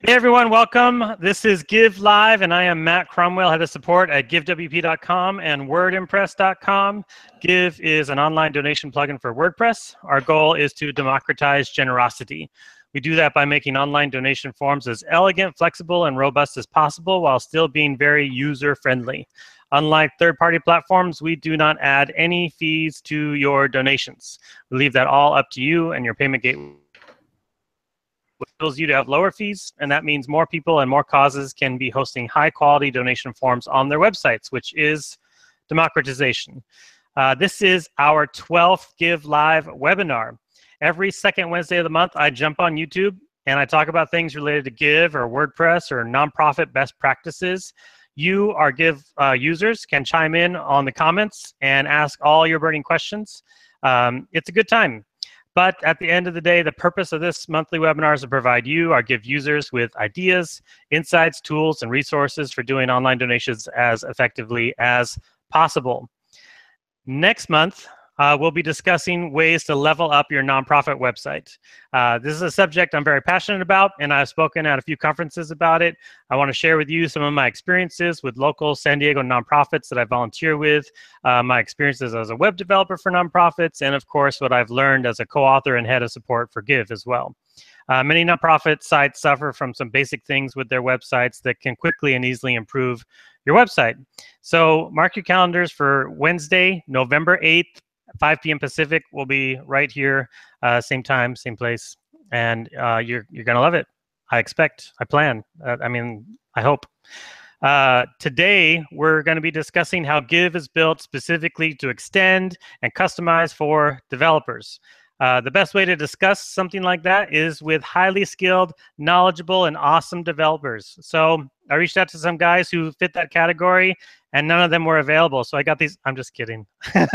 Hey everyone, welcome. This is Give Live, and I am Matt Cromwell, head of support at givewp.com and wordimpress.com. Give is an online donation plugin for WordPress. Our goal is to democratize generosity. We do that by making online donation forms as elegant, flexible, and robust as possible while still being very user-friendly. Unlike third-party platforms, we do not add any fees to your donations. We leave that all up to you and your payment gateway. Enables you to have lower fees, and that means more people and more causes can be hosting high-quality donation forms on their websites, which is democratization. This is our 12th Give Live webinar. Every second Wednesday of the month, I jump on YouTube and I talk about things related to Give or WordPress or nonprofit best practices. You, our Give users, can chime in on the comments and ask all your burning questions. It's a good time. But at the end of the day, the purpose of this monthly webinar is to provide you, our Give users, with ideas, insights, tools, and resources for doing online donations as effectively as possible. Next month, we'll be discussing ways to level up your nonprofit website. This is a subject I'm very passionate about, and I've spoken at a few conferences about it. I want to share with you some of my experiences with local San Diego nonprofits that I volunteer with, my experiences as a web developer for nonprofits, and of course, what I've learned as a co-author and head of support for Give as well. Many nonprofit sites suffer from some basic things with their websites that can quickly and easily improve your website. So mark your calendars for Wednesday, November 8th, 5 p.m. Pacific. We'll be right here, same time, same place, and you're gonna love it. I expect, I plan, I hope. Today, we're gonna be discussing how Give is built specifically to extend and customize for developers. The best way to discuss something like that is with highly skilled, knowledgeable, and awesome developers. So I reached out to some guys who fit that category, and none of them were available. So I got these, I'm just kidding. So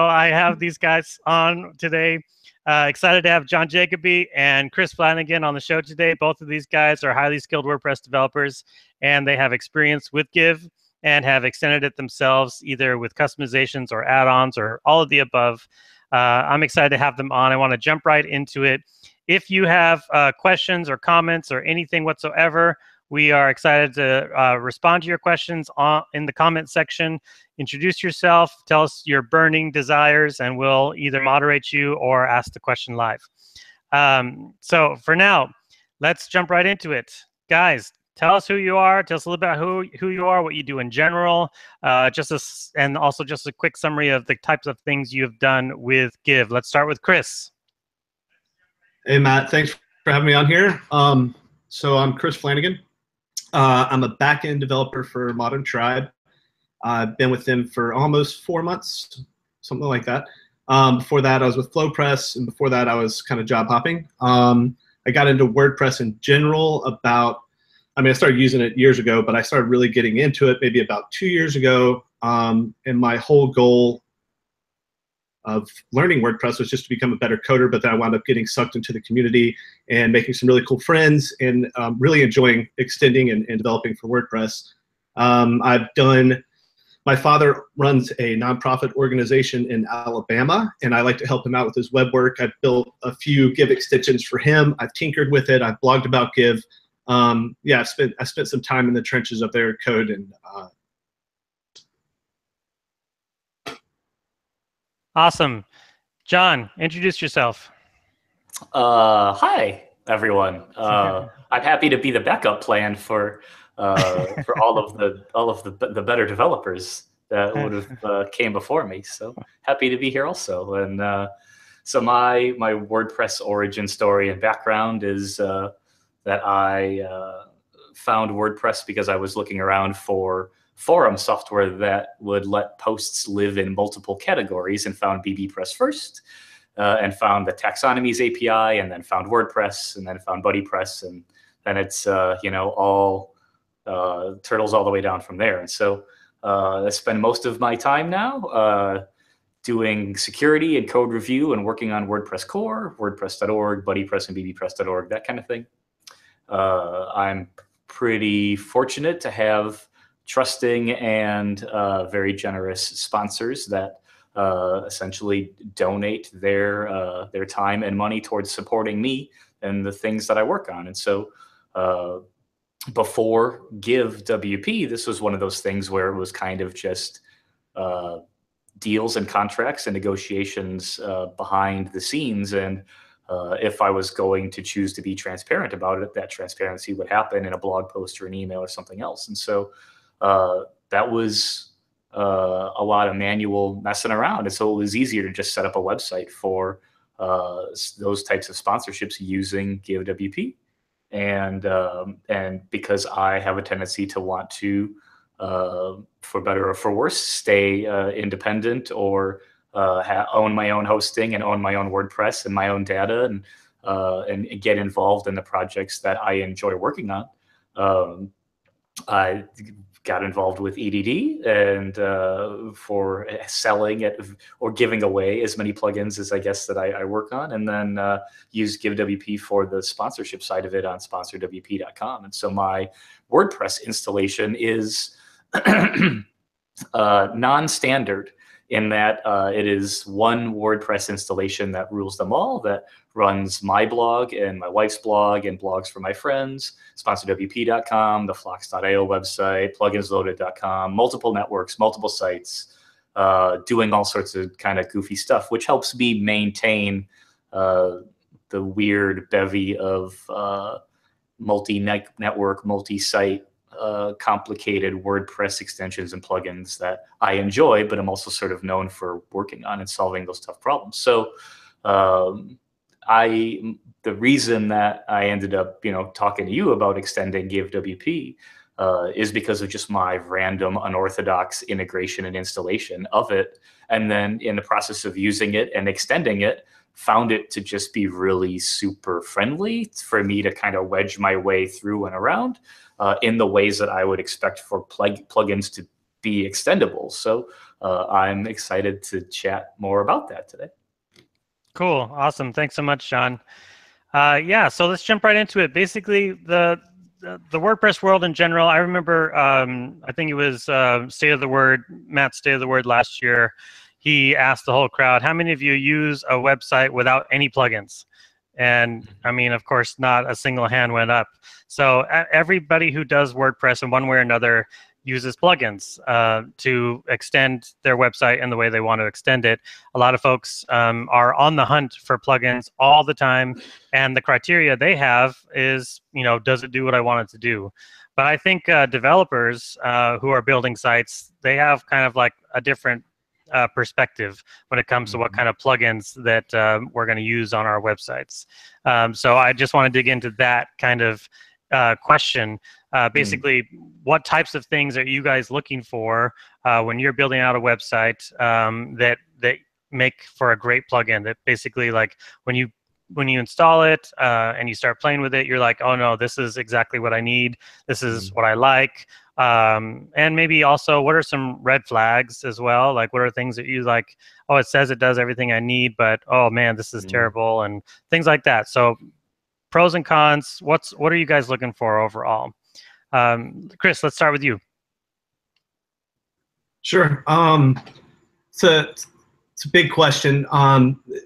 I have these guys on today. Excited to have John Jacoby and Chris Flannagan on the show today. Both of these guys are highly skilled WordPress developers, and they have experience with Give and have extended it themselves, either with customizations or add-ons or all of the above. I'm excited to have them on. I want to jump right into it. If you have questions or comments or anything whatsoever, we are excited to respond to your questions in the comment section. Introduce yourself, tell us your burning desires, and we'll either moderate you or ask the question live. So for now, let's jump right into it. Guys, tell us who you are. Tell us a little bit about who you are, what you do in general, and also just a quick summary of the types of things you have done with Give. Let's start with Chris. Hey, Matt. Thanks for having me on here. So I'm Chris Flannagan. I'm a back-end developer for Modern Tribe. I've been with them for almost 4 months, something like that. Before that, I was with FlowPress, and before that, I was kind of job hopping. I got into WordPress in general about, I started using it years ago, but I started really getting into it maybe about 2 years ago. And my whole goal of learning WordPress was just to become a better coder, but then I wound up getting sucked into the community and making some really cool friends and really enjoying extending and developing for WordPress. My father runs a nonprofit organization in Alabama, and I like to help him out with his web work. I've built a few Give extensions for him. I've tinkered with it. I've blogged about Give. Yeah, I spent some time in the trenches of their code. And Awesome. John, introduce yourself. Hi, everyone. I'm happy to be the backup plan for all of the better developers that would have came before me. So happy to be here also. And so my WordPress origin story and background is that I found WordPress because I was looking around for forum software that would let posts live in multiple categories, and found bbPress first, and found the Taxonomies API, and then found WordPress, and then found BuddyPress, and then it's all turtles all the way down from there. And so I spend most of my time now doing security and code review and working on WordPress core, WordPress.org, BuddyPress and bbPress.org, that kind of thing. I'm pretty fortunate to have trusting and very generous sponsors that essentially donate their time and money towards supporting me and the things that I work on. And so before Give WP, this was one of those things where it was kind of just deals and contracts and negotiations behind the scenes. And if I was going to choose to be transparent about it, that transparency would happen in a blog post or an email or something else. And so that was a lot of manual messing around. And so it was easier to just set up a website for those types of sponsorships using Give WP. And because I have a tendency to want to, for better or for worse, stay independent or own my own hosting and own my own WordPress and my own data and get involved in the projects that I enjoy working on. I got involved with EDD and for selling it or giving away as many plugins as I guess that I work on, and then use GiveWP for the sponsorship side of it on sponsorwp.com. And so my WordPress installation is non-standard in that it is one WordPress installation that rules them all, that runs my blog and my wife's blog and blogs for my friends, sponsorwp.com, the flocks.io website, pluginsloaded.com, multiple networks, multiple sites, doing all sorts of kind of goofy stuff, which helps me maintain the weird bevy of multi-network, multi-site, complicated WordPress extensions and plugins that I enjoy, but I'm also sort of known for working on and solving those tough problems. So the reason that I ended up, talking to you about extending GiveWP is because of just my random unorthodox integration and installation of it. And then in the process of using it and extending it, found it to just be really super friendly for me to kind of wedge my way through and around in the ways that I would expect for plugins to be extendable. So I'm excited to chat more about that today. Cool. Awesome. Thanks so much, John. Yeah, so let's jump right into it. Basically, the WordPress world in general, I remember, I think it was Matt's State of the Word last year. He asked the whole crowd, how many of you use a website without any plugins? And I mean, of course, not a single hand went up. So everybody who does WordPress in one way or another uses plugins to extend their website in the way they want to extend it. A lot of folks are on the hunt for plugins all the time, and the criteria they have is, does it do what I want it to do? But I think developers who are building sites, they have kind of like a different perspective when it comes to what kind of plugins that we're going to use on our websites. So I just want to dig into that kind of question. Basically, what types of things are you guys looking for when you're building out a website that make for a great plugin? That basically, like when you install it and you start playing with it, you're like, oh no, this is exactly what I need. This is what I like. And maybe also, what are some red flags as well? Like, what are things that you like, oh, it says it does everything I need, but oh man, this is terrible, and things like that. So pros and cons, what are you guys looking for overall? Chris, let's start with you. Sure. It's a big question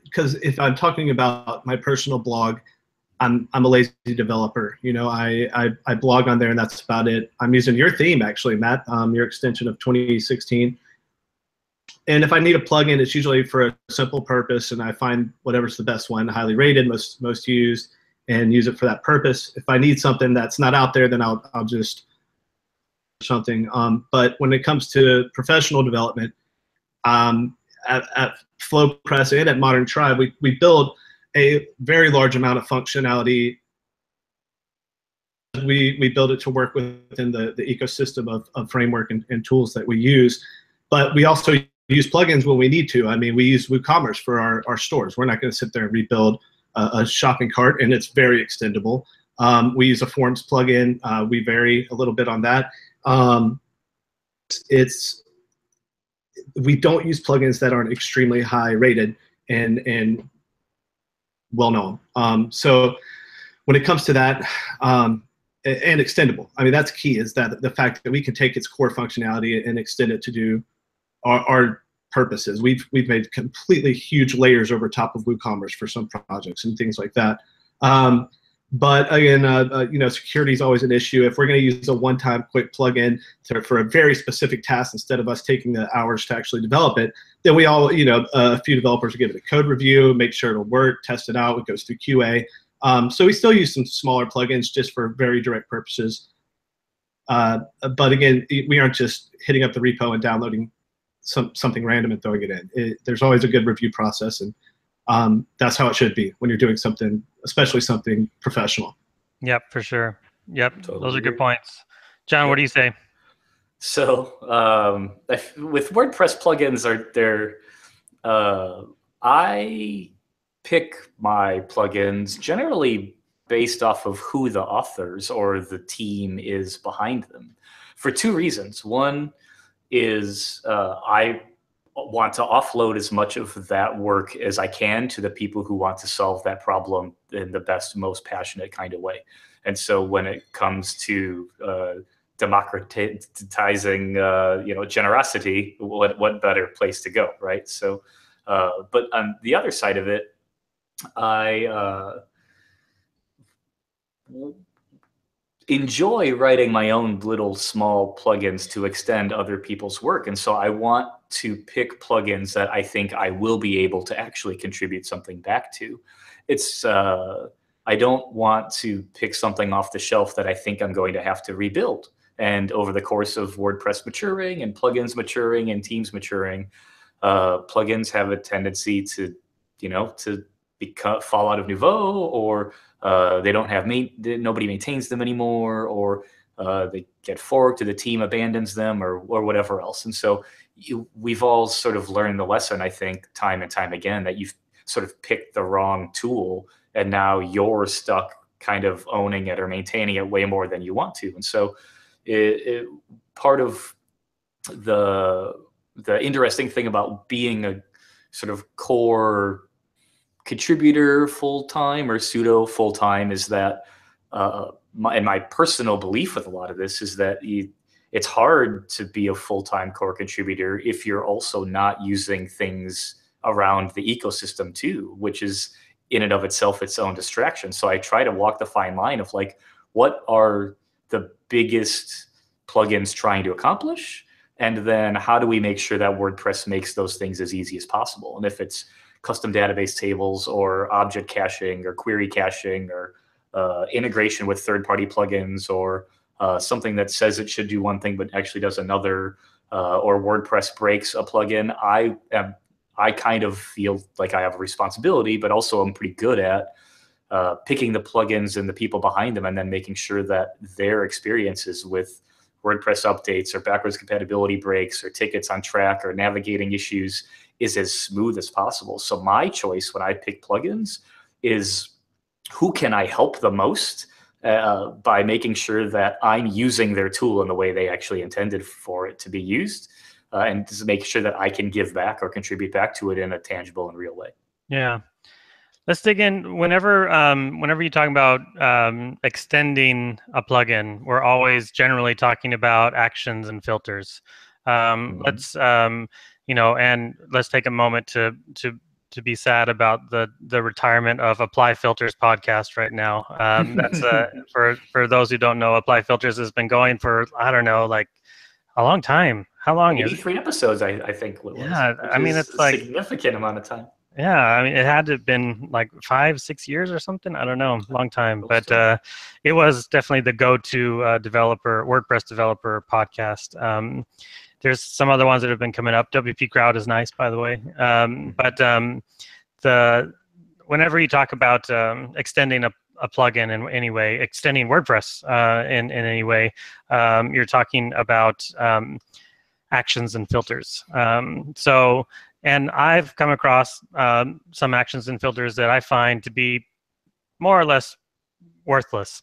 because if I'm talking about my personal blog, I'm a lazy developer. I blog on there and that's about it. I'm using your theme actually, Matt, your extension of 2016. And if I need a plugin, it's usually for a simple purpose, and I find whatever's the best one, highly rated, most used, and use it for that purpose. If I need something that's not out there, then I'll just something. But when it comes to professional development, at FlowPress and at Modern Tribe, we build a very large amount of functionality. We build it to work within the ecosystem of framework and tools that we use. But we also use plugins when we need to. I mean, we use WooCommerce for our stores. We're not going to sit there and rebuild a shopping cart, and it's very extendable. We use a Forms plugin. We vary a little bit on that. We don't use plugins that aren't extremely high rated and well known. So when it comes to that, and extendable, I mean, that's key, is that the fact that we can take its core functionality and extend it to do our purposes. We've made completely huge layers over top of WooCommerce for some projects and things like that. But again, security is always an issue. If we're going to use a one-time quick plugin for a very specific task instead of us taking the hours to actually develop it, then we all, a few developers will give it a code review, make sure it'll work, test it out, it goes through QA. So we still use some smaller plugins just for very direct purposes. But again, we aren't just hitting up the repo and downloading something random and throwing it in. There's always a good review process, and that's how it should be when you're doing something, especially something professional. Yep, for sure. Yep, totally those are good points. John, what do you say? So with WordPress plugins, I pick my plugins generally based off of who the authors or the team is behind them, for two reasons. One is I want to offload as much of that work as I can to the people who want to solve that problem in the best, most passionate kind of way. And so when it comes to democratizing, generosity, what better place to go, right? So, but on the other side of it, I enjoy writing my own little small plugins to extend other people's work. And so I want to pick plugins that I think I will be able to actually contribute something back to. It's, I don't want to pick something off the shelf that I think I'm going to have to rebuild. And over the course of WordPress maturing and plugins maturing and teams maturing, plugins have a tendency to, fall out of nouveau, or they don't have nobody maintains them anymore, or they get forked, or the team abandons them, or whatever else. And so we've all sort of learned the lesson, I think, time and time again, that you've sort of picked the wrong tool, and now you're stuck kind of owning it or maintaining it way more than you want to. And so part of the interesting thing about being a sort of core contributor full-time or pseudo full-time is that my personal belief with a lot of this is that it's hard to be a full-time core contributor if you're also not using things around the ecosystem too, which is in and of itself its own distraction. So I try to walk the fine line of like, what are the biggest plugins trying to accomplish? And then how do we make sure that WordPress makes those things as easy as possible? And if it's custom database tables or object caching or query caching or integration with third-party plugins, or something that says it should do one thing but actually does another, or WordPress breaks a plugin, I kind of feel like I have a responsibility, but also I'm pretty good at picking the plugins and the people behind them, and then making sure that their experiences with WordPress updates or backwards compatibility breaks or tickets on track or navigating issues is as smooth as possible. So my choice when I pick plugins is who can I help the most by making sure that I'm using their tool in the way they actually intended for it to be used, and just make sure that I can give back or contribute back to it in a tangible and real way. Yeah. Let's dig in. Whenever you're talking about extending a plugin, we're always generally talking about actions and filters. Let's and let's take a moment to be sad about the retirement of Apply Filters podcast right now. That's for those who don't know, Apply Filters has been going for, I don't know, like a long time. How long is it? 83 episodes, I think it was. Yeah, I mean, it's like a significant amount of time. Yeah, I mean, it had to have been like 5-6 years or something. I don't know, long time. But it was definitely the go-to WordPress developer podcast. There's some other ones that have been coming up. WP Crowd is nice, by the way. Whenever you talk about extending a plugin in any way, extending WordPress in any way, you're talking about actions and filters. And I've come across some actions and filters that I find to be more or less worthless.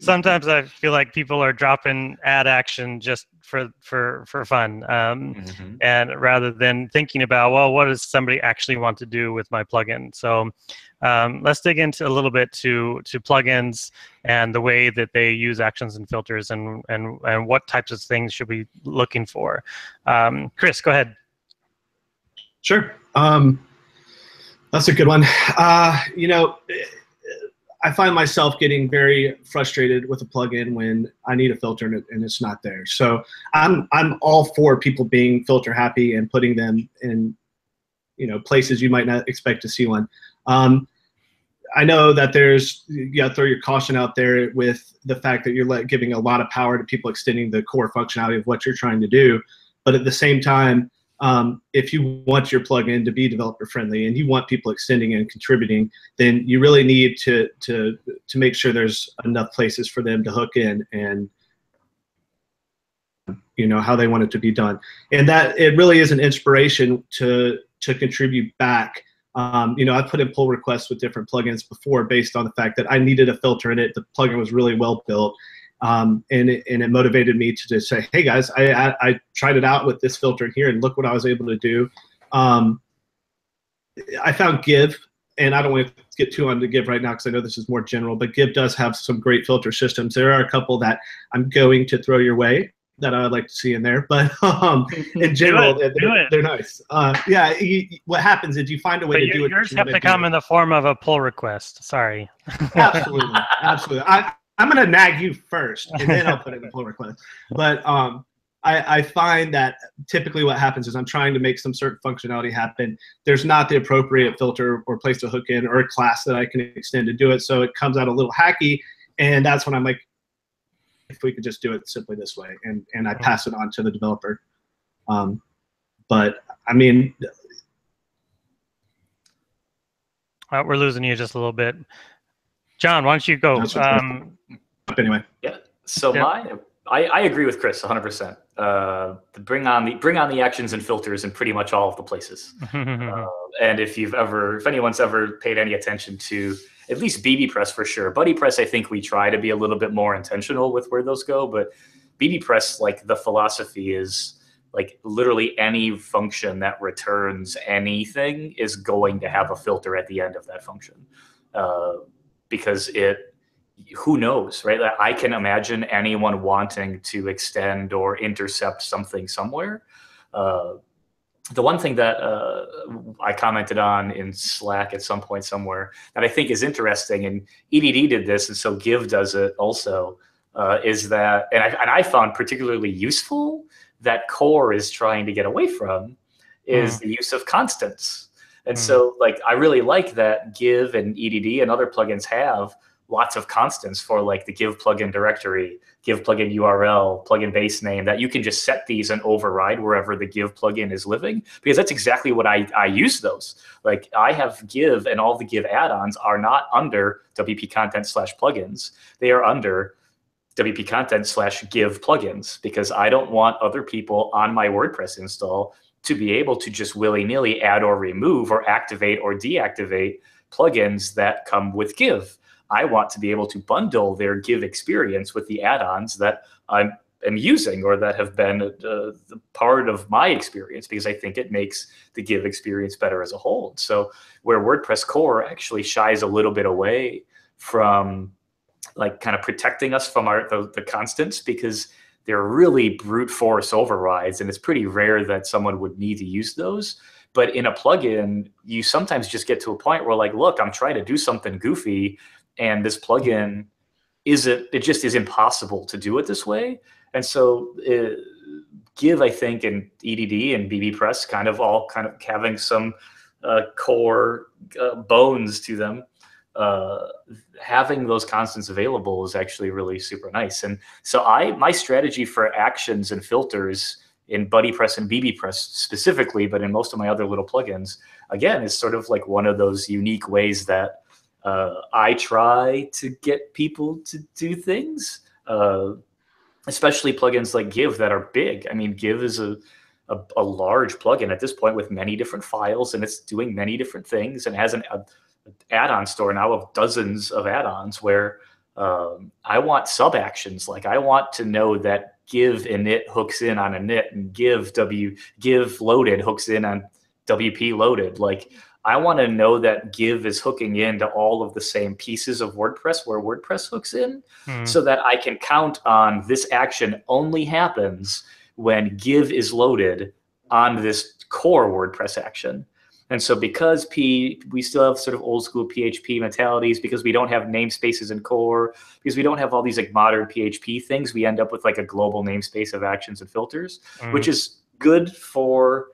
Sometimes I feel like people are dropping add action just for fun, and rather than thinking about, well, what does somebody actually want to do with my plugin? So let's dig into a little bit to plugins and the way that they use actions and filters, and what types of things should we be looking for. Chris, go ahead. Sure. That's a good one. You know, I find myself getting very frustrated with a plugin when I need a filter and it's not there. So I'm all for people being filter happy and putting them in, you know, places you might not expect to see one. I know that you got to throw your caution out there with the fact that you're giving a lot of power to people extending the core functionality of what you're trying to do. But at the same time, if you want your plugin to be developer friendly and you want people extending and contributing, then you really need to make sure there's enough places for them to hook in and, you know, how they want it to be done. And that it really is an inspiration to contribute back. You know, I put in pull requests with different plugins before based on the fact that I needed a filter in it. The plugin was really well built. And it motivated me to just say, hey guys, I tried it out with this filter in here and look what I was able to do. I found Give, and I don't want to get too on to Give right now because I know this is more general, but Give does have some great filter systems. There are a couple that I'm going to throw your way that I would like to see in there, but in general, they're nice. Yeah, what happens is you find a way to do it. Yours have to come in the form of a pull request. Sorry. Absolutely, absolutely. I'm going to nag you first, and then I'll put it in the pull request. But I find that typically what happens is I'm trying to make some certain functionality happen. There's not the appropriate filter or place to hook in or a class that I can extend to do it, so it comes out a little hacky, and that's when I'm like, if we could just do it simply this way, and I pass it on to the developer. But, I mean... We're losing you just a little bit. John, why don't you go? Anyway. Yeah. So I agree with Chris 100%. Bring on the actions and filters in pretty much all of the places. And if anyone's ever paid any attention to at least bbPress for sure, BuddyPress, I think we try to be a little bit more intentional with where those go. But bbPress, like the philosophy is like literally any function that returns anything is going to have a filter at the end of that function. Because who knows, right? I can imagine anyone wanting to extend or intercept something somewhere. The one thing that I commented on in Slack at some point somewhere that I think is interesting, and EDD did this, and so Give does it also, is that, and I found particularly useful that Core is trying to get away from, is the use of constants. And so, like, I really like that Give and EDD and other plugins have lots of constants for, like, the Give plugin directory, Give plugin URL, plugin base name, that you can just set these and override wherever the Give plugin is living, because that's exactly what I use those. Like, I have Give, and all the Give add-ons are not under WP content/plugins. They are under WP content/Give plugins, because I don't want other people on my WordPress install to be able to just willy-nilly add or remove or activate or deactivate plugins that come with Give. I want to be able to bundle their Give experience with the add-ons that I am using or that have been the part of my experience, because I think it makes the Give experience better as a whole. So where WordPress core actually shies a little bit away from, like, kind of protecting us from the constants, because they're really brute force overrides, and it's pretty rare that someone would need to use those. But in a plugin, you sometimes just get to a point where, like, look, I'm trying to do something goofy, and this plugin it just is impossible to do it this way. And so Give, I think, and EDD and bbPress kind of having some core bones to them. Having those constants available is actually really super nice. And so my strategy for actions and filters in BuddyPress and bbPress specifically, but in most of my other little plugins, again, is sort of like one of those unique ways that I try to get people to do things, especially plugins like Give that are big. I mean, Give is a large plugin at this point with many different files, and it's doing many different things, and has an add-on store now of dozens of add-ons where I want sub-actions. Like I want to know that give init hooks in on init, and give loaded hooks in on WP loaded. Like I want to know that give is hooking into all of the same pieces of WordPress where WordPress hooks in, so that I can count on this action only happens when give is loaded on this core WordPress action. And so because we still have sort of old school PHP mentalities, because we don't have namespaces in core, because we don't have all these like modern PHP things, we end up with like a global namespace of actions and filters, which is good for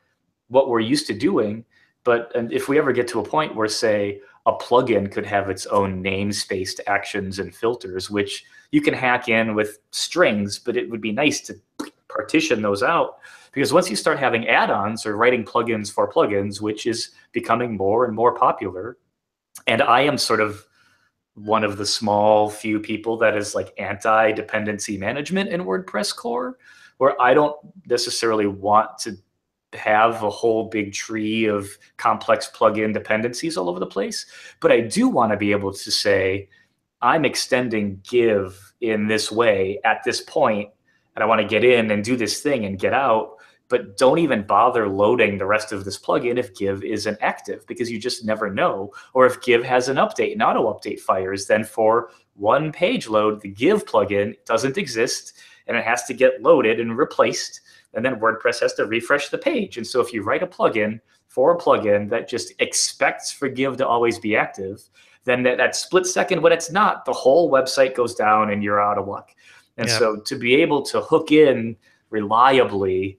what we're used to doing. But if we ever get to a point where, say, a plugin could have its own namespace to actions and filters, which you can hack in with strings, but it would be nice to partition those out. Because once you start having add-ons or writing plugins for plugins, which is becoming more and more popular, and I am sort of one of the small few people that is like anti-dependency management in WordPress core, where I don't necessarily want to have a whole big tree of complex plugin dependencies all over the place. But I do want to be able to say, I'm extending give in this way at this point, and I want to get in and do this thing and get out, but don't even bother loading the rest of this plugin if give isn't active, because you just never know. Or if give has an update and auto update fires, then for one page load, the give plugin doesn't exist and it has to get loaded and replaced. And then WordPress has to refresh the page. And so if you write a plugin for a plugin that just expects for give to always be active, then that split second when it's not, the whole website goes down and you're out of luck. And so to be able to hook in reliably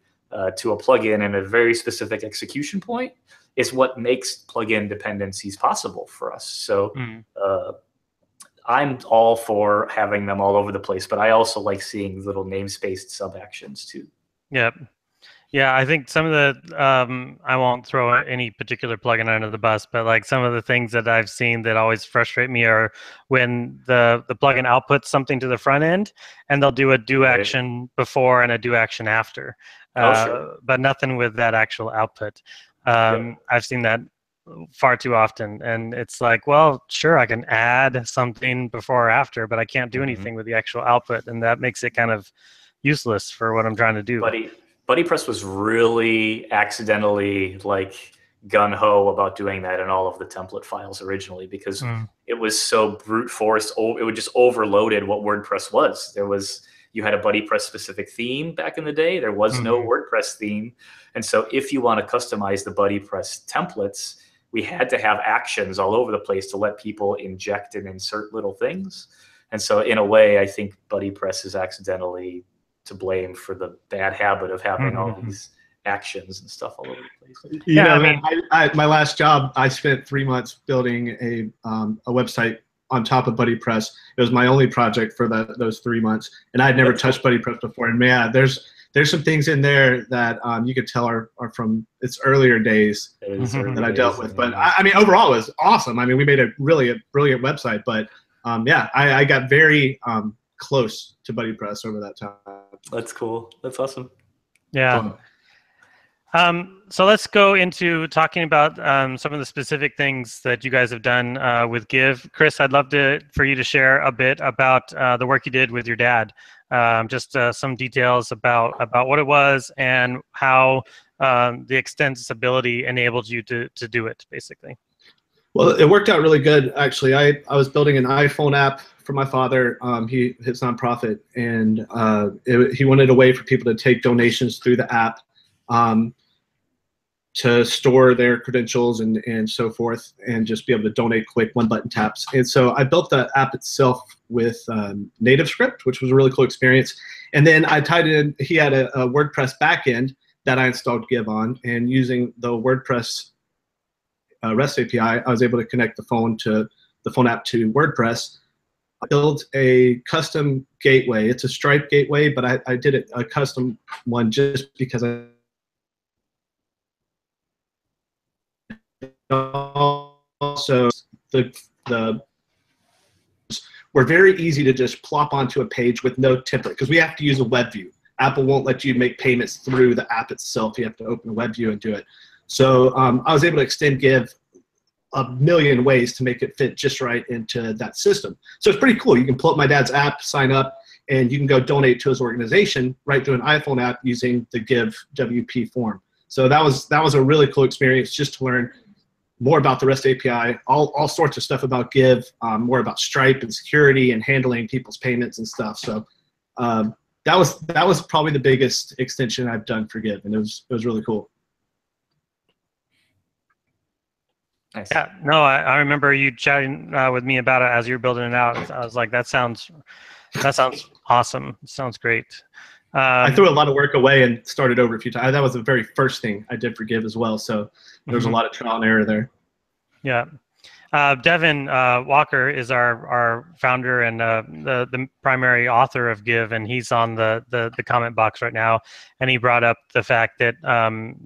to a plugin in a very specific execution point is what makes plugin dependencies possible for us. So I'm all for having them all over the place, but I also like seeing little namespaced sub-actions too. Yep. Yeah, I think some of the, I won't throw any particular plugin under the bus, but like some of the things that I've seen that always frustrate me are when the plugin outputs something to the front end and they'll do a do action before and a do action after, but nothing with that actual output. I've seen that far too often, and it's like, well, sure, I can add something before or after, but I can't do anything with the actual output, and that makes it kind of useless for what I'm trying to do. BuddyPress was really accidentally like gung-ho about doing that in all of the template files originally, because it was so brute force. It would just overloaded what WordPress was. You had a BuddyPress specific theme back in the day. There was no WordPress theme. And so if you want to customize the BuddyPress templates, we had to have actions all over the place to let people inject and insert little things. And so in a way, I think BuddyPress is accidentally to blame for the bad habit of having all these actions and stuff all over the place. I mean, my last job, I spent 3 months building a website on top of BuddyPress. It was my only project for those 3 months, and I had never touched BuddyPress before. And yeah, there's some things in there that you could tell are from its earlier days that I dealt with. But I mean, overall, it was awesome. I mean, we made a brilliant website. But yeah, I got very close to BuddyPress over that time. That's cool. That's awesome. Yeah. So let's go into talking about some of the specific things that you guys have done with Give. Chris, I'd love for you to share a bit about the work you did with your dad. Just some details about what it was and how the extensibility enabled you to do it, basically. Well, it worked out really good, actually. I was building an iPhone app for my father, his nonprofit, and he wanted a way for people to take donations through the app, to store their credentials and so forth, and just be able to donate quick, one button taps. And so I built the app itself with native script, which was a really cool experience. And then I tied it in. He had a WordPress backend that I installed Give on, and using the WordPress REST API, I was able to connect the phone app to WordPress. I built a custom gateway. It's a Stripe gateway, but I did a custom one just because also the were very easy to just plop onto a page with no template, because we have to use a web view. Apple won't let you make payments through the app itself. You have to open a web view and do it. So I was able to extend Give a million ways to make it fit just right into that system. So it's pretty cool. You can pull up my dad's app, sign up, and you can go donate to his organization right through an iPhone app using the Give WP form. So that was a really cool experience just to learn more about the REST API, all sorts of stuff about Give, more about Stripe and security and handling people's payments and stuff. So that was probably the biggest extension I've done for Give, and it was really cool. Nice. Yeah, no, I remember you chatting with me about it as you were building it out. I was like, that sounds awesome. Sounds great. I threw a lot of work away and started over a few times. That was the very first thing I did for Give as well. So there was a lot of trial and error there. Yeah. Devin Walker is our founder and the primary author of Give, and he's on the comment box right now. And he brought up the fact that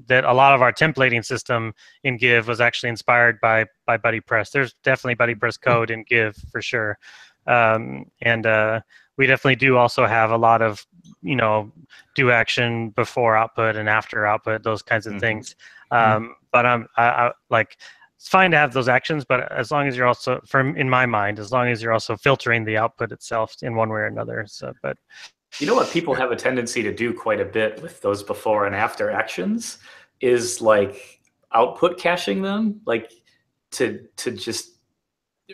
that a lot of our templating system in Give was actually inspired by BuddyPress. There's definitely BuddyPress code in Give for sure, and we definitely do also have a lot of do action before output and after output, those kinds of things. But I like. It's fine to have those actions, but as long as you're also, in my mind, as long as you're also filtering the output itself in one way or another. So, but you know what people have a tendency to do quite a bit with those before and after actions is like output caching them, like to just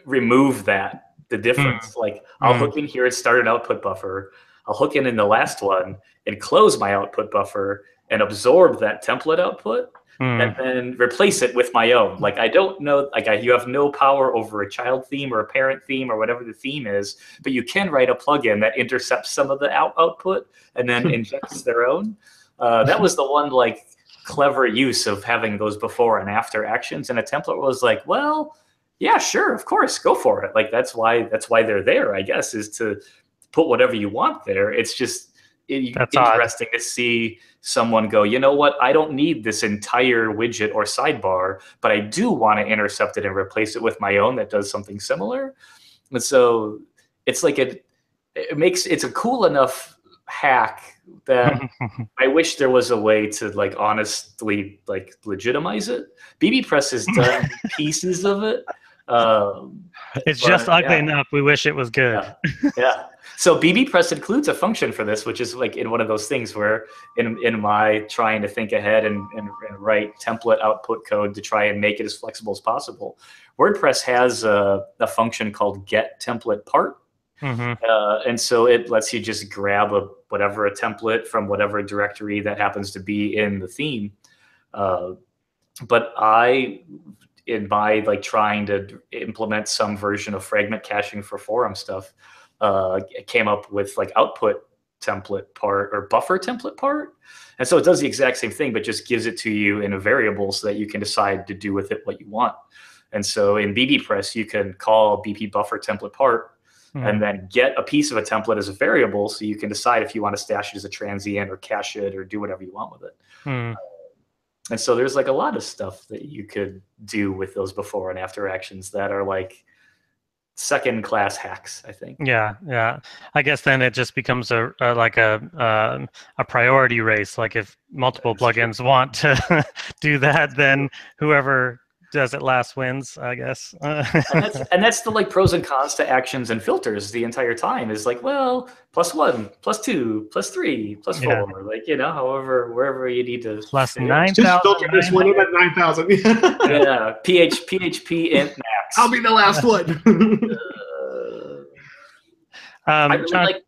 remove the difference. Like I'll hook in here and start an output buffer. I'll hook in the last one and close my output buffer and absorb that template output. And then replace it with my own. Like I don't know, like you have no power over a child theme or a parent theme or whatever the theme is, but you can write a plugin that intercepts some of the output and then injects their own. That was the one like clever use of having those before and after actions. And a template was like, well, yeah, sure, of course, go for it. Like that's why they're there, I guess, is to put whatever you want there. It's just interesting to see someone go, you know what, I don't need this entire widget or sidebar, but I do want to intercept it and replace it with my own that does something similar. And so it's like it's a cool enough hack that I wish there was a way to like honestly like legitimize it. bbPress has done pieces of it. It's just ugly enough. We wish it was good. Yeah. So bbPress includes a function for this, which is like in one of those things where in my trying to think ahead and write template output code to try and make it as flexible as possible, WordPress has a function called get template part. And so it lets you just grab a template from whatever directory that happens to be in the theme. But in my like trying to implement some version of fragment caching for forum stuff, came up with like output template part or buffer template part. And so it does the exact same thing, but just gives it to you in a variable so that you can decide to do with it what you want. And so in bbPress, you can call bp buffer template part and then get a piece of a template as a variable so you can decide if you want to stash it as a transient or cache it or do whatever you want with it. And so there's like a lot of stuff that you could do with those before and after actions that are like second class hacks, I think. Yeah. I guess then it just becomes a priority race. Like if multiple plugins want to do that, then whoever does it last wins, I guess. and that's the like pros and cons to actions and filters the entire time is like, well, +1, +2, +3, +4, like, however, wherever you need to. Plus 9,000. Just filter this one at 9,000. Yeah, PHP int max. I'll be the last one. I really like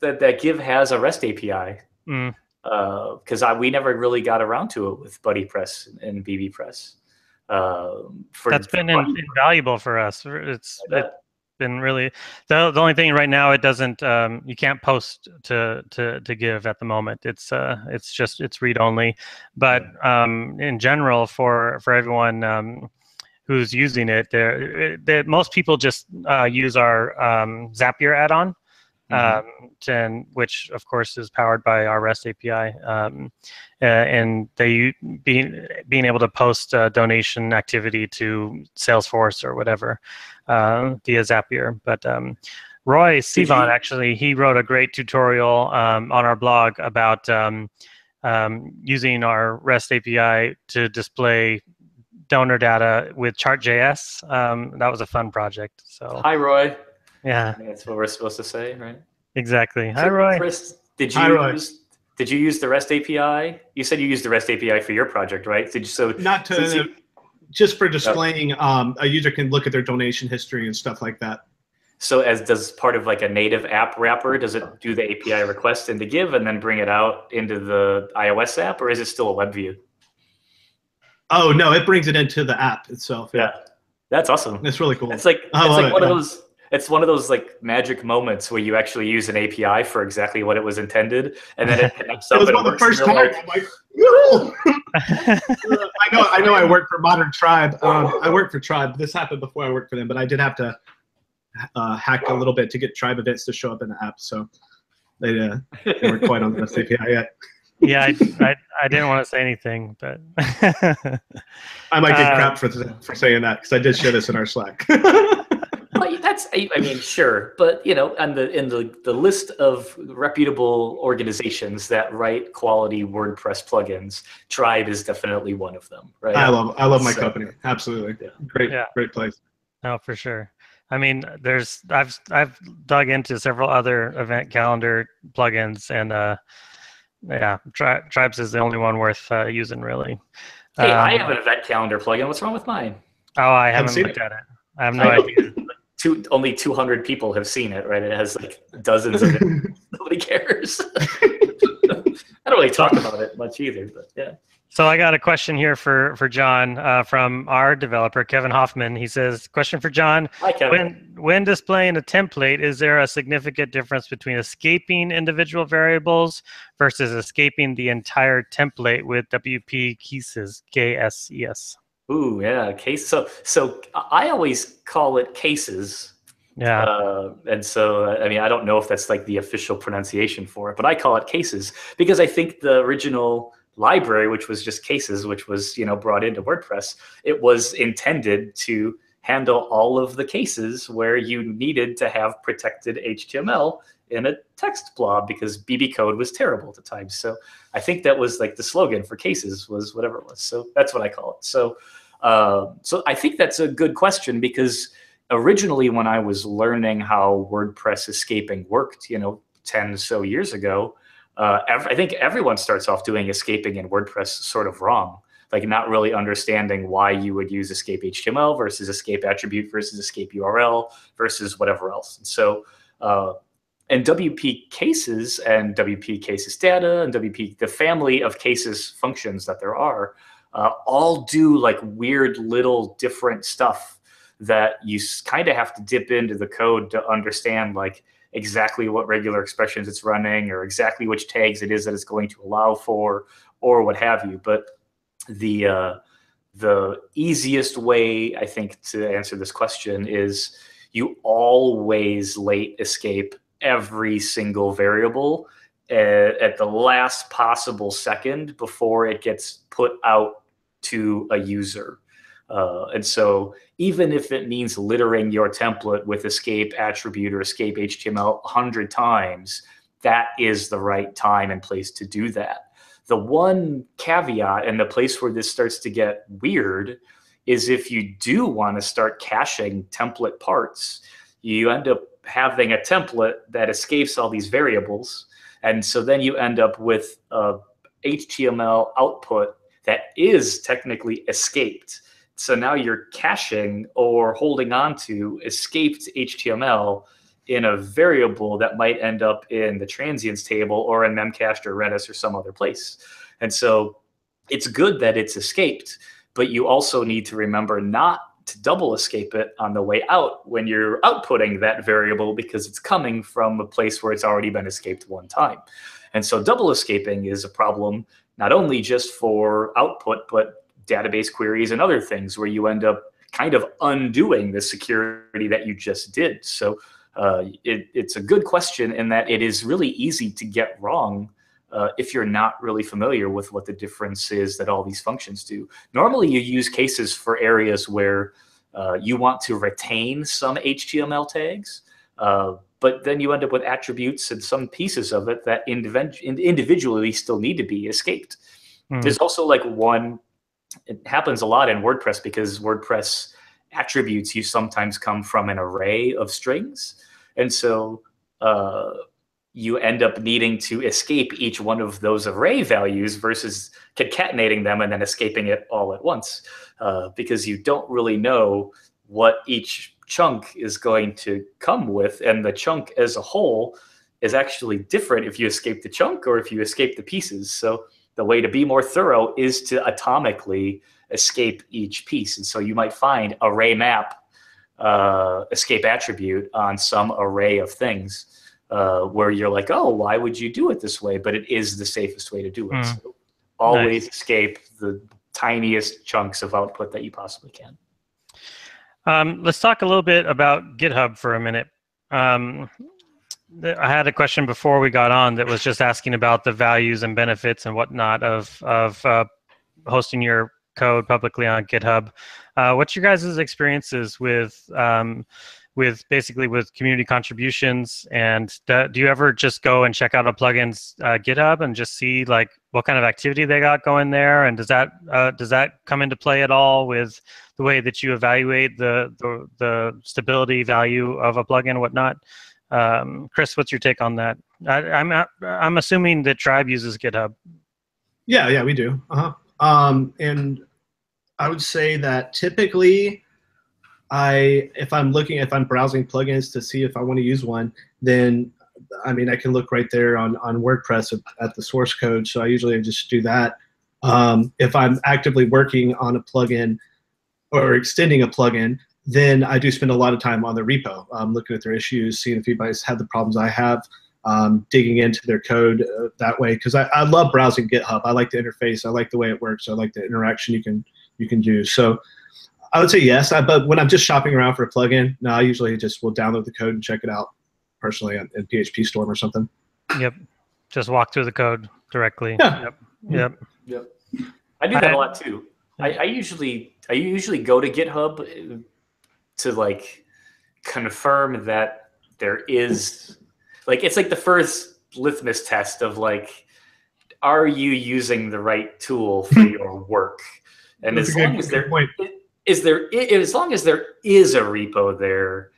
that Give has a REST API. Because we never really got around to it with BuddyPress and bbPress. That's been invaluable for us. It's been really the only thing right now. It doesn't. You can't post to Give at the moment. It's read only. But in general, for everyone who's using it, most people just use our Zapier add-on. Which of course is powered by our REST API, and they being able to post donation activity to Salesforce or whatever via Zapier. But Roy Sivan actually, he wrote a great tutorial on our blog about using our REST API to display donor data with Chart.js. That was a fun project. So Hi, Roy. yeah, I think that's what we're supposed to say, right? exactly. Hi, Roy. Chris, Hi, Roy. did you use the REST API? You said you used the REST API for your project, right? Not to just for displaying. A user can look at their donation history and stuff like that. So does part of like a native app wrapper, does it do the API request into Give and then bring it out into the iOS app, or is it still a web view? Oh no, it brings it into the app itself. Yeah, that's awesome. It's really cool. It's like one of those. It's one of those like magic moments where you actually use an API for exactly what it was intended, and then it connects up. It was one of the first time. I'm like, I know. I work for Modern Tribe. I work for Tribe. This happened before I worked for them, but I did have to hack a little bit to get Tribe events to show up in the app. So they weren't quite on the API yet. Yeah, I didn't want to say anything, but I might get crap for saying that because I did share this in our Slack. Well, I mean, sure, but in the list of reputable organizations that write quality WordPress plugins, Tribe is definitely one of them, right? I love my company. Absolutely, yeah. Great place. No, for sure. I mean, I've dug into several other event calendar plugins, and yeah, Tribes is the only one worth using, really. Hey, I have an event calendar plugin. What's wrong with mine? Oh, I haven't looked at it. I have no idea. Only 200 people have seen it, right? It has like dozens of it. Nobody cares. I don't really talk about it much either, but yeah. So I got a question here for John from our developer, Kevin Hoffman. He says, question for John. Hi, Kevin. When displaying a template, is there a significant difference between escaping individual variables versus escaping the entire template with WP cases, KSES? Ooh, yeah, case. So I always call it cases. Yeah. And so, I mean, I don't know if that's like the official pronunciation for it, but I call it cases because I think the original library, which was just cases, which was, brought into WordPress, it was intended to handle all of the cases where you needed to have protected HTML in a text blob because BB code was terrible at the time. So I think that was like the slogan for cases was whatever it was. So that's what I call it. So I think that's a good question because originally when I was learning how WordPress escaping worked, 10 so years ago, I think everyone starts off doing escaping in WordPress sort of wrong, like not really understanding why you would use escape HTML versus escape attribute versus escape URL versus whatever else. And so, and WP cases and WP cases data and WP, the family of cases functions that there are, all do like weird little different stuff that you kind of have to dip into the code to understand, like exactly what regular expressions it's running or exactly which tags it is that it's going to allow for or what have you. But the easiest way, I think, to answer this question is you always late escape every single variable at the last possible second before it gets put out to a user. And so even if it means littering your template with escape attribute or escape HTML 100 times, that is the right time and place to do that. The one caveat and the place where this starts to get weird is if you do want to start caching template parts, you end up having a template that escapes all these variables. And so then you end up with a HTML output that is technically escaped. So now you're caching or holding on to escaped HTML in a variable that might end up in the transients table or in Memcached or Redis or some other place. And so it's good that it's escaped, but you also need to remember not to double escape it on the way out when you're outputting that variable because it's coming from a place where it's already been escaped one time. And so double escaping is a problem not only just for output, but database queries and other things where you end up kind of undoing the security that you just did. So it's a good question in that it is really easy to get wrong if you're not really familiar with what the difference is that all these functions do. Normally you use cases for areas where you want to retain some HTML tags, but then you end up with attributes and some pieces of it that individually still need to be escaped. There's also like one it happens a lot in WordPress because WordPress attributes you sometimes come from an array of strings. And so you end up needing to escape each one of those array values versus concatenating them and then escaping it all at once, because you don't really know what each chunk is going to come with. And the chunk as a whole is actually different if you escape the chunk or if you escape the pieces. So the way to be more thorough is to atomically escape each piece. And so you might find array map escape attribute on some array of things where you're like, oh, why would you do it this way? But it is the safest way to do it. So always escape the tiniest chunks of output that you possibly can. Let's talk a little bit about GitHub for a minute. I had a question before we got on that was just asking about the values and benefits and whatnot of hosting your code publicly on GitHub. What's your guys' experiences with basically with community contributions? And do you ever just go and check out a plugin's GitHub and just see like what kind of activity they got going there? And does that come into play at all with the way that you evaluate the stability value of a plugin and whatnot? Chris, what's your take on that? I'm assuming that Tribe uses GitHub. Yeah, we do. And I would say that typically, if I'm browsing plugins to see if I want to use one, then I mean I can look right there on WordPress at the source code. So I usually just do that. If I'm actively working on a plugin or extending a plugin, then I do spend a lot of time on the repo, looking at their issues, seeing if anybody's had the problems I have, digging into their code that way. Because I love browsing GitHub. I like the interface. I like the way it works. I like the interaction you can do. So I would say yes. But when I'm just shopping around for a plugin, no, I usually just will download the code and check it out personally in PHP Storm or something. Yep. Just walk through the code directly. Yeah. Yep. I do that a lot too. I usually go to GitHub to like confirm that there is like, it's like the first litmus test of like, are you using the right tool for your work? And as long as there is a repo there,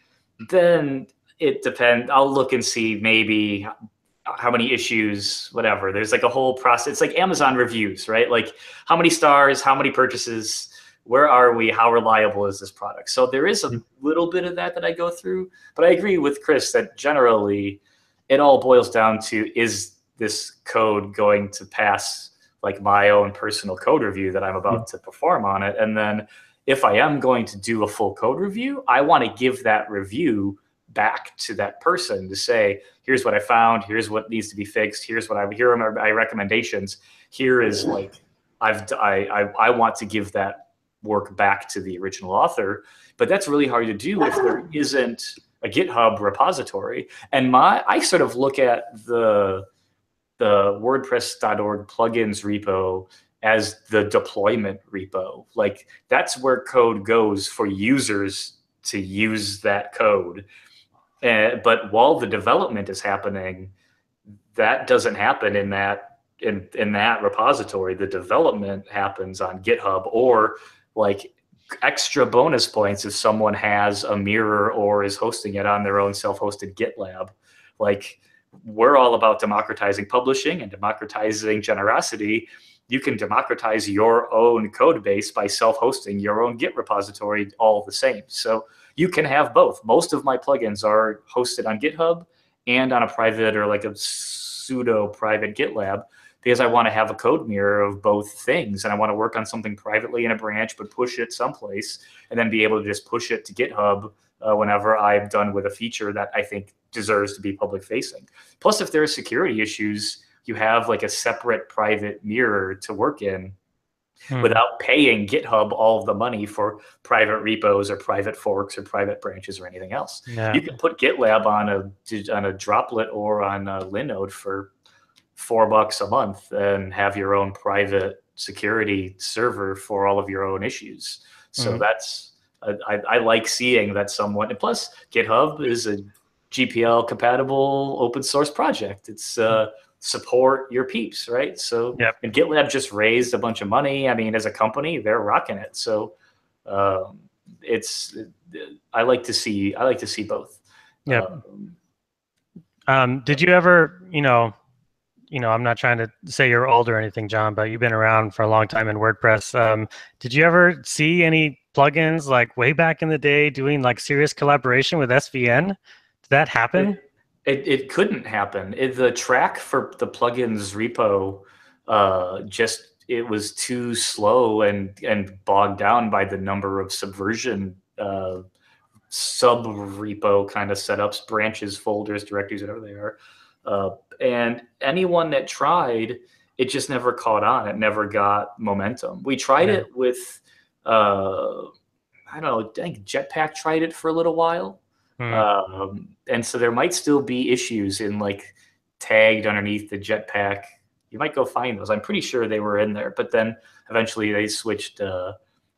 then it depends. I'll look and see maybe how many issues, whatever. There's like a whole process. It's like Amazon reviews, right? Like how many stars, how many purchases, where are we? How reliable is this product? So there is a little bit of that I go through, but I agree with Chris that generally it all boils down to, is this code going to pass like my own personal code review that I'm about to perform on it? And then if I am going to do a full code review, I want to give that review back to that person to say, here's what I found, here's what needs to be fixed, here are my recommendations, here is like, I want to give that work back to the original author. But that's really hard to do if there isn't a GitHub repository. And I sort of look at the WordPress.org plugins repo as the deployment repo. Like that's where code goes for users to use that code. But while the development is happening, that doesn't happen in that repository. The development happens on GitHub, or like extra bonus points if someone has a mirror or is hosting it on their own self-hosted GitLab. Like we're all about democratizing publishing and democratizing generosity. You can democratize your own code base by self-hosting your own Git repository all the same. So you can have both. Most of my plugins are hosted on GitHub and on a private or like a pseudo private GitLab, because I want to have a code mirror of both things. And I want to work on something privately in a branch, but push it someplace and then be able to just push it to GitHub whenever I'm done with a feature that I think deserves to be public facing. Plus, if there are security issues, you have like a separate private mirror to work in without paying GitHub all of the money for private repos or private forks or private branches or anything else. Yeah. You can put GitLab on a droplet or on a Linode for $4 a month and have your own private security server for all of your own issues. So that's, I like seeing that someone, and plus GitHub is a GPL compatible open source project. It's support your peeps, right? So, Yep. and GitLab just raised a bunch of money. I mean, as a company, they're rocking it. So, I like to see both. Yep. Did you ever, I'm not trying to say you're old or anything, John, but you've been around for a long time in WordPress. Did you ever see any plugins like way back in the day doing like serious collaboration with SVN? Did that happen? It couldn't happen. The track for the plugins repo, it was too slow and bogged down by the number of Subversion sub repo kind of setups, branches, folders, directories, whatever they are. And anyone that tried, it just never caught on. It never got momentum. We tried it with, I don't know, I think Jetpack tried it for a little while. And so there might still be issues in like tagged underneath the Jetpack. You might go find those. I'm pretty sure they were in there, but then eventually they switched to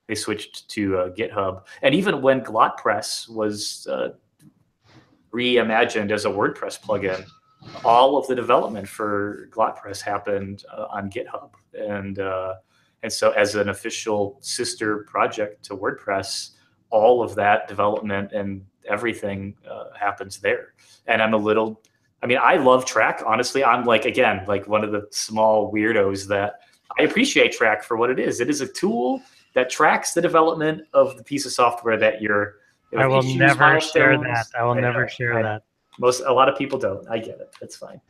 GitHub. And even when BuddyPress was reimagined as a WordPress plugin, all of the development for BuddyPress happened on GitHub. And so as an official sister project to WordPress, all of that development and everything happens there. And I love Track. Honestly, I'm like one of the small weirdos that I appreciate Track for what it is. It is a tool that tracks the development of the piece of software that you're. I will never share that. I will never share that. A lot of people don't. I get it. That's fine.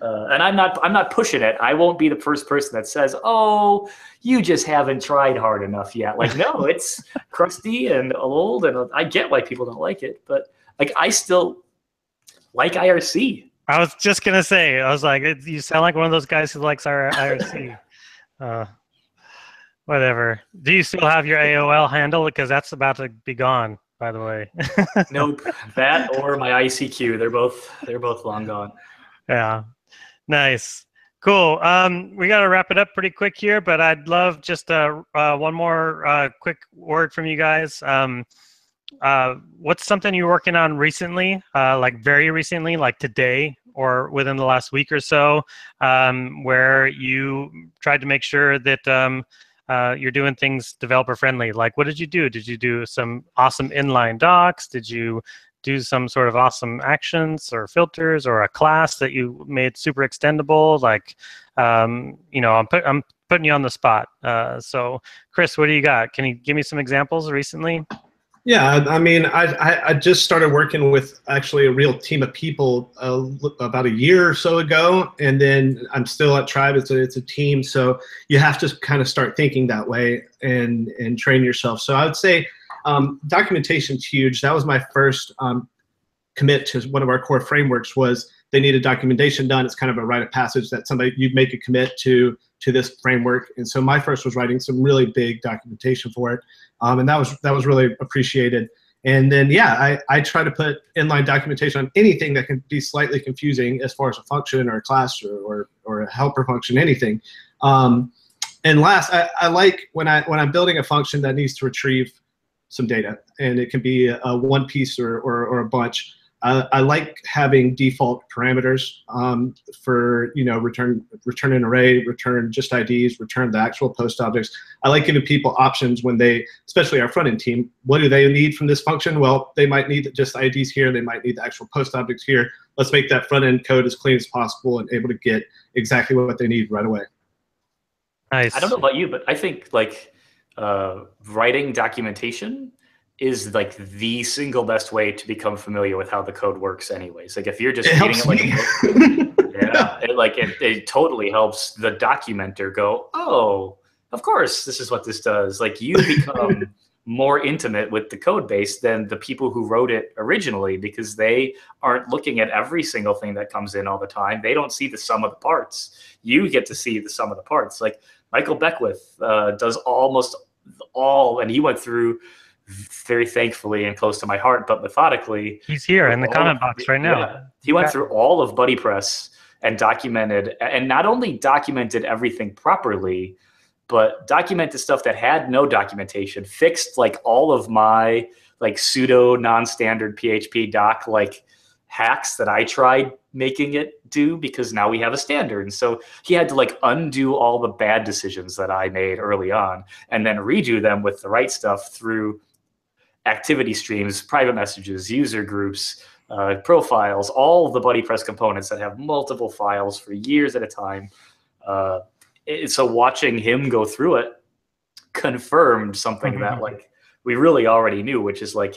And I'm not pushing it. I won't be the first person that says, "Oh, you just haven't tried hard enough yet." Like, no, it's crusty and old, and I get why people don't like it, but like I still like IRC. I was just gonna say, I was like, you sound like one of those guys who likes our IRC. Whatever. Do you still have your AOL handle? Because that's about to be gone, by the way. Nope. That or my ICQ. They're both long gone. Yeah. Nice. Cool. We got to wrap it up pretty quick here, but I'd love just one more quick word from you guys. What's something you're working on recently, like very recently, like today or within the last week or so, where you tried to make sure that you're doing things developer friendly? Like, what did you do? Did you do some awesome inline docs? Did you do some sort of awesome actions or filters or a class that you made super extendable? Like, I'm putting you on the spot. So Chris, what do you got? Can you give me some examples recently? Yeah, I mean, I just started working with actually a real team of people about a year or so ago, and then I'm still at Tribe. It's a team, so you have to kind of start thinking that way and train yourself. So I would say documentation's huge. That was my first commit to one of our core frameworks. Was they needed documentation done. It's kind of a rite of passage that you make a commit to this framework. And so my first was writing some really big documentation for it. And that was really appreciated. And then, yeah, I try to put inline documentation on anything that can be slightly confusing as far as a function or a class or a helper function, anything. And last, I like when I'm building a function that needs to retrieve some data, and it can be a one piece or a bunch. I like having default parameters for return an array, return just IDs, return the actual post objects. I like giving people options when they, especially our front end team, what do they need from this function? Well, they might need just IDs here. They might need the actual post objects here. Let's make that front end code as clean as possible and able to get exactly what they need right away. Nice. I don't know about you, but I think like writing documentation is like the single best way to become familiar with how the code works anyways. Like if you're just reading it like a book, yeah, it totally helps the documenter go, oh, of course, this is what this does. Like you become more intimate with the code base than the people who wrote it originally, because they aren't looking at every single thing that comes in all the time. They don't see the sum of the parts. You get to see the sum of the parts. Like Michael Beckwith does almost all, and he went through very thankfully and close to my heart, but methodically. He's here in the comment box right now. Yeah, he went through all of BuddyPress and documented, and not only documented everything properly, but documented stuff that had no documentation, fixed like all of my like pseudo non-standard PHP doc like hacks that I tried making it do, because now we have a standard. And so he had to like undo all the bad decisions that I made early on and then redo them with the right stuff through activity streams, private messages, user groups, profiles, all the BuddyPress components that have multiple files for years at a time. So watching him go through it confirmed something that like we really already knew, which is like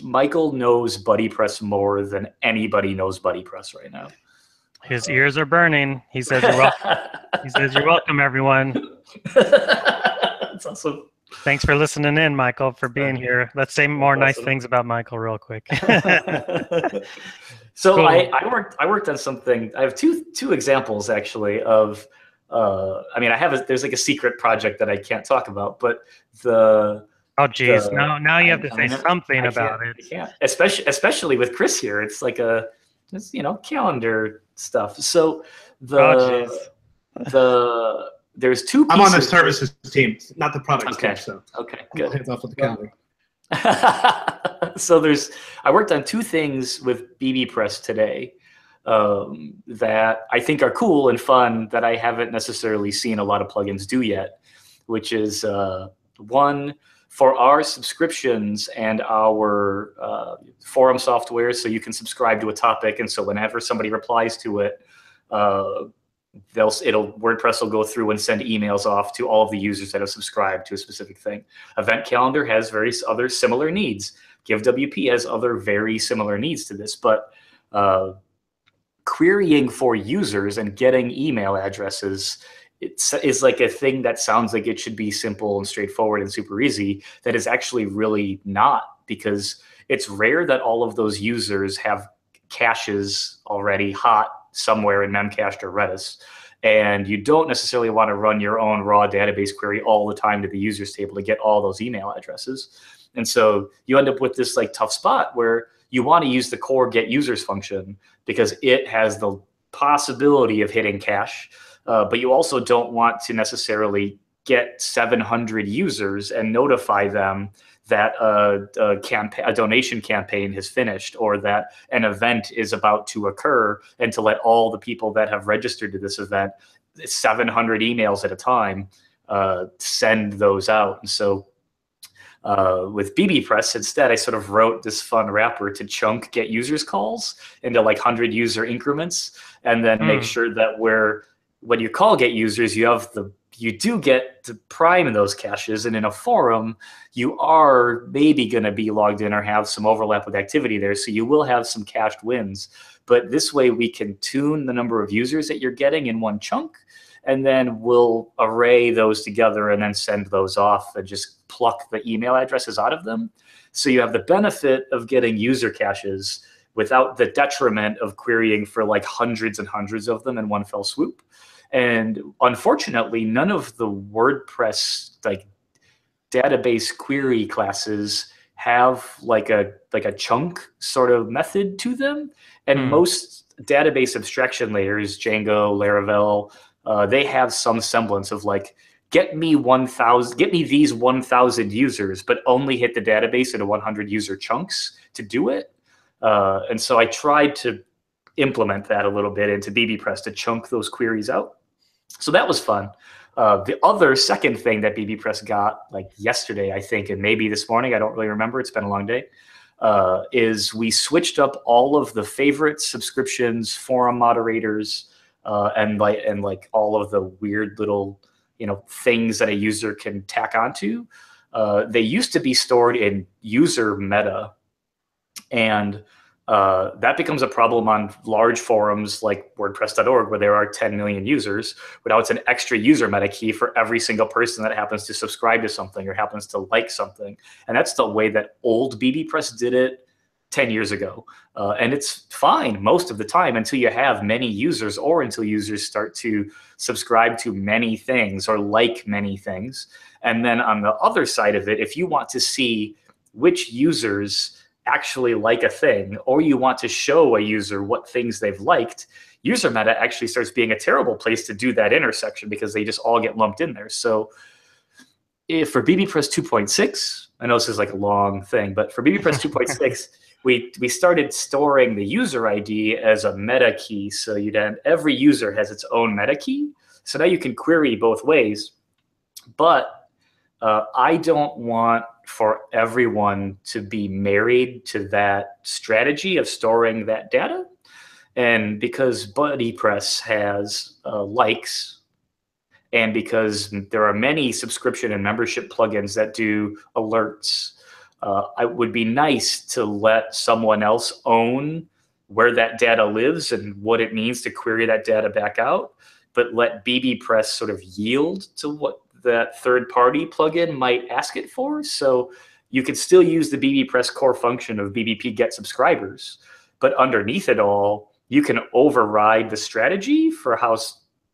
Michael knows BuddyPress more than anybody knows BuddyPress right now. His ears are burning. He says you're welcome. He says you're welcome, everyone. That's awesome. Thanks for listening in, Michael, for being here. Let's say more nice things about Michael real quick. So cool. I worked on something. I have two examples actually of. I mean, there's like a secret project that I can't talk about, but oh geez, now you have to say something about it. I can't, especially with Chris here. It's like it's calendar stuff. So there's two pieces. I'm on the services team, not the product team. So good. Hands off with the calendar. So I worked on two things with bbPress today that I think are cool and fun that I haven't necessarily seen a lot of plugins do yet, which is one, for our subscriptions and our forum software, so you can subscribe to a topic, and so whenever somebody replies to it, WordPress will go through and send emails off to all of the users that have subscribed to a specific thing. Event Calendar has various other similar needs. GiveWP has other very similar needs to this, but querying for users and getting email addresses is like a thing that sounds like it should be simple and straightforward and super easy, that is actually really not, because it's rare that all of those users have caches already hot somewhere in Memcached or Redis. And you don't necessarily want to run your own raw database query all the time to the users table to get all those email addresses. And so you end up with this like tough spot where you want to use the core get users function because it has the possibility of hitting cache, but you also don't want to necessarily get 700 users and notify them that a donation campaign has finished or that an event is about to occur, and to let all the people that have registered to this event, 700 emails at a time, send those out. And so with bbPress, instead, I sort of wrote this fun wrapper to chunk get users calls into like 100 user increments, and then make sure that when you call get users, you do get to prime those caches, and in a forum, you are maybe going to be logged in or have some overlap with activity there, so you will have some cached wins. But this way, we can tune the number of users that you're getting in one chunk, and then we'll array those together and then send those off and just pluck the email addresses out of them. So you have the benefit of getting user caches without the detriment of querying for like hundreds and hundreds of them in one fell swoop. And unfortunately, none of the WordPress like database query classes have like a chunk sort of method to them. And most database abstraction layers, Django, Laravel, they have some semblance of like, get me these 1,000 users, but only hit the database in 100 user chunks to do it. And so I tried to implement that a little bit into bbPress to chunk those queries out. So that was fun. The other second thing that bbPress got like yesterday, I think, and maybe this morning, I don't really remember, it's been a long day, is we switched up all of the favorite subscriptions, forum moderators, and like all of the weird little things that a user can tack onto. They used to be stored in user meta, and that becomes a problem on large forums like WordPress.org, where there are 10 million users. But now it's an extra user meta key for every single person that happens to subscribe to something or happens to like something. And that's the way that old bbPress did it 10 years ago. And it's fine most of the time until you have many users, or until users start to subscribe to many things or like many things. And then on the other side of it, if you want to see which users actually like a thing, or you want to show a user what things they've liked, user meta actually starts being a terrible place to do that intersection, because they just all get lumped in there. So for bbPress 2.6, I know this is like a long thing, but for bbPress 2.6, we started storing the user ID as a meta key. So every user has its own meta key. So now you can query both ways. But I don't want for everyone to be married to that strategy of storing that data. And because BuddyPress has likes, and because there are many subscription and membership plugins that do alerts, it would be nice to let someone else own where that data lives and what it means to query that data back out, but let bbPress sort of yield to what that third-party plugin might ask it for. So you could still use the bbPress core function of bbp get subscribers, but underneath it all, you can override the strategy for how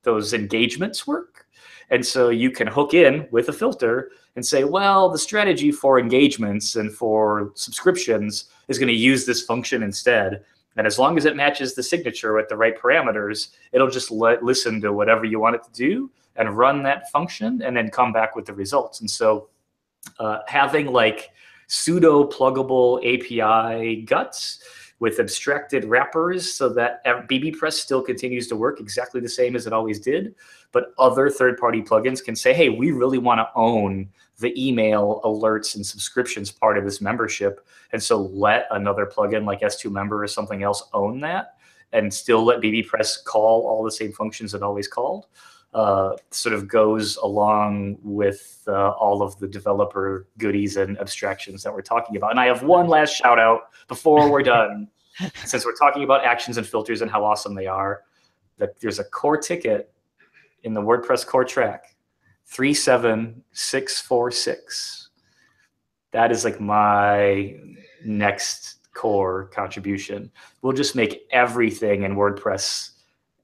those engagements work. And so you can hook in with a filter and say, well, the strategy for engagements and for subscriptions is going to use this function instead. And as long as it matches the signature with the right parameters, it'll just listen to whatever you want it to do and run that function and then come back with the results. And so having like pseudo pluggable API guts with abstracted wrappers so that bbPress still continues to work exactly the same as it always did, but other third-party plugins can say, hey, we really want to own the email alerts and subscriptions part of this membership, and so let another plugin like S2 Member or something else own that, and still let bbPress call all the same functions it always called. Sort of goes along with all of the developer goodies and abstractions that we're talking about. And I have one last shout out before we're done. Since we're talking about actions and filters and how awesome they are, there's a core ticket in the WordPress core track, 37646. That is like my next core contribution. We'll just make everything in WordPress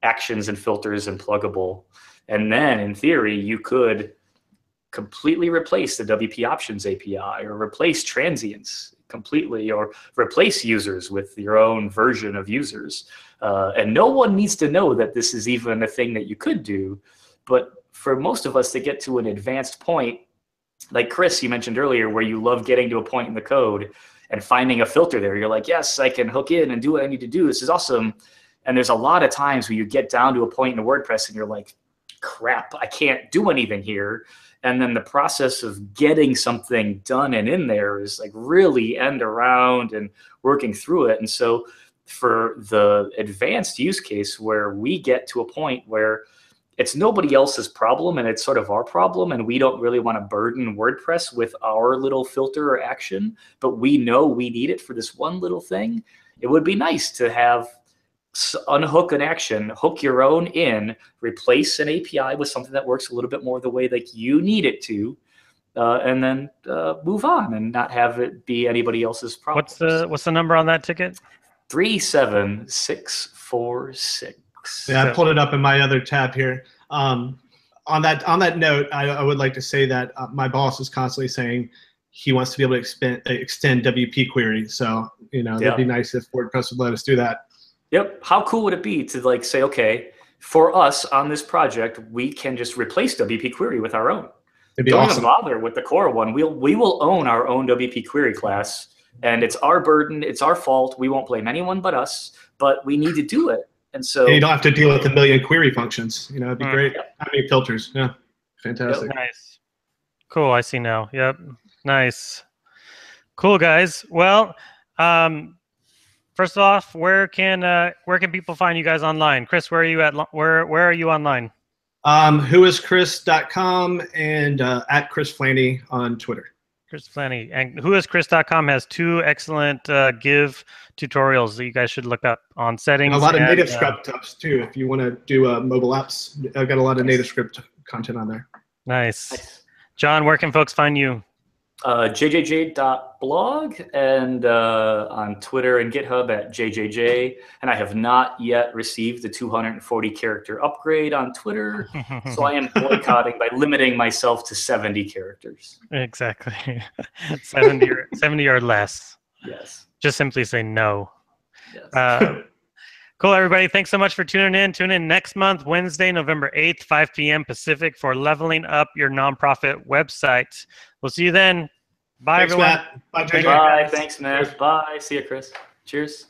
actions and filters and pluggable. And then in theory, you could completely replace the WP Options API or replace transients completely or replace users with your own version of users. And no one needs to know that this is even a thing that you could do. But for most of us to get to an advanced point, like Chris, you mentioned earlier, where you love getting to a point in the code and finding a filter there. You're like, yes, I can hook in and do what I need to do. This is awesome. And there's a lot of times where you get down to a point in the WordPress and you're like, crap, I can't do anything here. And then the process of getting something done and in there is like really end around and working through it. And so for the advanced use case where we get to a point where it's nobody else's problem and it's sort of our problem, and we don't really want to burden WordPress with our little filter or action, but we know we need it for this one little thing, it would be nice to have unhook an action, hook your own in, replace an API with something that works a little bit more the way that you need it to, and then move on and not have it be anybody else's problem. What's the number on that ticket? 37646. Yeah, I pulled it up in my other tab here. On that note, I would like to say that my boss is constantly saying he wants to be able to extend WP query. So that'd be nice if WordPress would let us do that. Yep. How cool would it be to like say, okay, for us on this project, we can just replace WP query with our own. It'd be Don't awesome. even bother with the core one. We will own our own WP query class, and it's our burden. It's our fault. We won't blame anyone but us, but we need to do it. And so you don't have to deal with a million query functions. It'd be great. How many filters? Yeah, fantastic. Yep. Nice. Cool. I see now. Yep. Nice. Cool, guys. Well, first off, where can people find you guys online? Chris, where are you at? Where are you online? Whoischris.com and at Chris Flannagan on Twitter. Chris Flannagan. And whoischris.com has two excellent Give tutorials that you guys should look up on settings. And a lot of native script stuff too. If you want to do mobile apps, I've got a lot of native script content on there. Nice. John, where can folks find you? jjj.blog and on Twitter and GitHub at jjj. And I have not yet received the 240 character upgrade on Twitter, so I am boycotting by limiting myself to 70 characters. Exactly. 70 or less. Yes. Just simply say no. Yes. Cool, everybody. Thanks so much for tuning in. Tune in next month, Wednesday, November 8th, 5 p.m. Pacific for Leveling Up Your Nonprofit Website. We'll see you then. Bye, Thanks, everyone. Matt. Bye, JJ. Bye. Thanks, Matt. Bye. See you, Chris. Cheers.